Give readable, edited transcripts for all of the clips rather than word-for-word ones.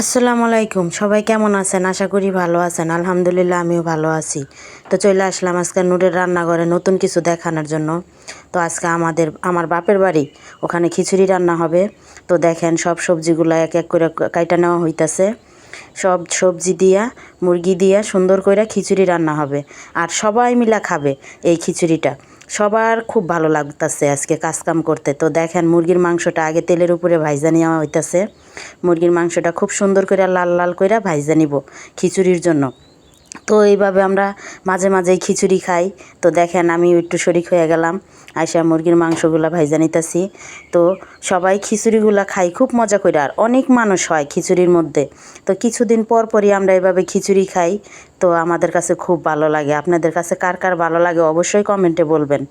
আসসালামু আলাইকুম, সবাই কেমন আছেন? আশা করি ভালো আছেন। আলহামদুলিল্লাহ আমিও ভালো আছি। তো চলে আসলাম আজকে নূরের রান্নাঘরে নতুন কিছু দেখানোর জন্য। তো আজকে আমার বাপের বাড়ি, ওখানে খিচুড়ি রান্না হবে। তো দেখেন সব সবজিগুলো এক এক করে কাইটা নেওয়া হইতাছে। সব সবজি দিয়া, মুরগি দিয়া সুন্দর করে খিচুড়ি রান্না হবে। আর সবাই মিলা খাবে এই খিচুড়িটা। সবার খুব ভালো লাগতাছে আজকে কাজকাম করতে। তো দেখেন মুরগির মাংসটা আগে তেলের উপরে ভাইজা নেওয়া হইতাছে। মুরগির মাংসটা খুব সুন্দর করে লাল লাল করে ভাইজা নিব খিচুড়ির জন্য। তো এইভাবে আমরা মাঝে মাঝেই খিচুড়ি খাই। তো দেখেন আমি একটু শরিক হয়ে গেলাম, আইসা মুরগির মাংসগুলা ভাইজা নিতেছি। তো সবাই খিচুড়িগুলা খাই খুব মজা করে, আর অনেক মানুষ হয় খিচুড়ির মধ্যে। তো কিছুদিন পর পরই আমরা এভাবে খিচুড়ি খাই। তো আমাদের কাছে খুব ভালো লাগে। আপনাদের কাছে কার কার ভালো লাগে অবশ্যই কমেন্টে বলবেন।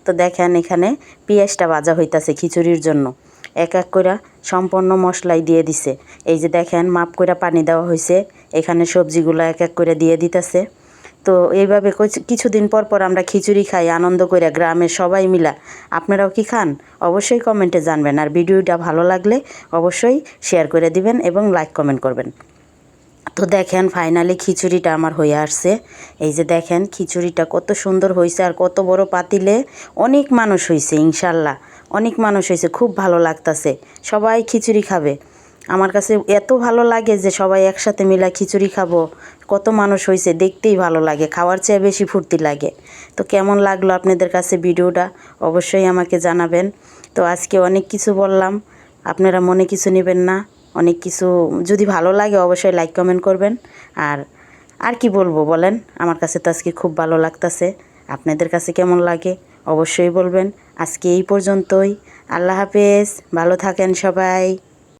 তো দেখেন এখানে পেঁয়াজটা ভাজা হইতাছে খিচুড়ির জন্য। এক এক করে সম্পূর্ণ মশলাই দিয়ে দিছে। এই যে দেখেন মাপ করে পানি দেওয়া হয়েছে। এখানে সবজিগুলো এক এক করে দিয়ে দিতেছে। তো এইভাবে কিছুদিন পর পর আমরা খিচুড়ি খাই আনন্দ করে গ্রামের সবাই মিলা। আপনারাও কি খান? অবশ্যই কমেন্টে জানবেন। আর ভিডিওটা ভালো লাগলে অবশ্যই শেয়ার করে দিবেন এবং লাইক কমেন্ট করবেন। তো দেখেন ফাইনালি খিচুড়িটা আমার হয়ে আসছে। এই যে দেখেন খিচুড়িটা কত সুন্দর হয়েছে, আর কত বড় পাতিলে অনেক মানুষ হয়েছে। ইনশাল্লাহ অনেক মানুষ হয়েছে, খুব ভালো লাগতাছে। সবাই খিচুড়ি খাবে। আমার কাছে এত ভালো লাগে যে সবাই একসাথে মিলে খিচুড়ি খাবো। কত মানুষ হয়েছে দেখতেই ভালো লাগে, খাওয়ার চেয়ে বেশি ফুর্তি লাগে। তো কেমন লাগলো আপনাদের কাছে ভিডিওটা অবশ্যই আমাকে জানাবেন। তো আজকে অনেক কিছু বললাম, আপনারা মনে কিছু নেবেন না। অনেক কিছু যদি ভালো লাগে অবশ্যই লাইক কমেন্ট করবেন। আর আর কি বলবো বলেন, আমার কাছে তো আজকে খুব ভালো লাগতাছে। আপনাদের কাছে কেমন লাগে অবশ্যই বলবেন। আজকে এই পর্যন্তই। আল্লাহ হাফেজ, ভালো থাকেন সবাই।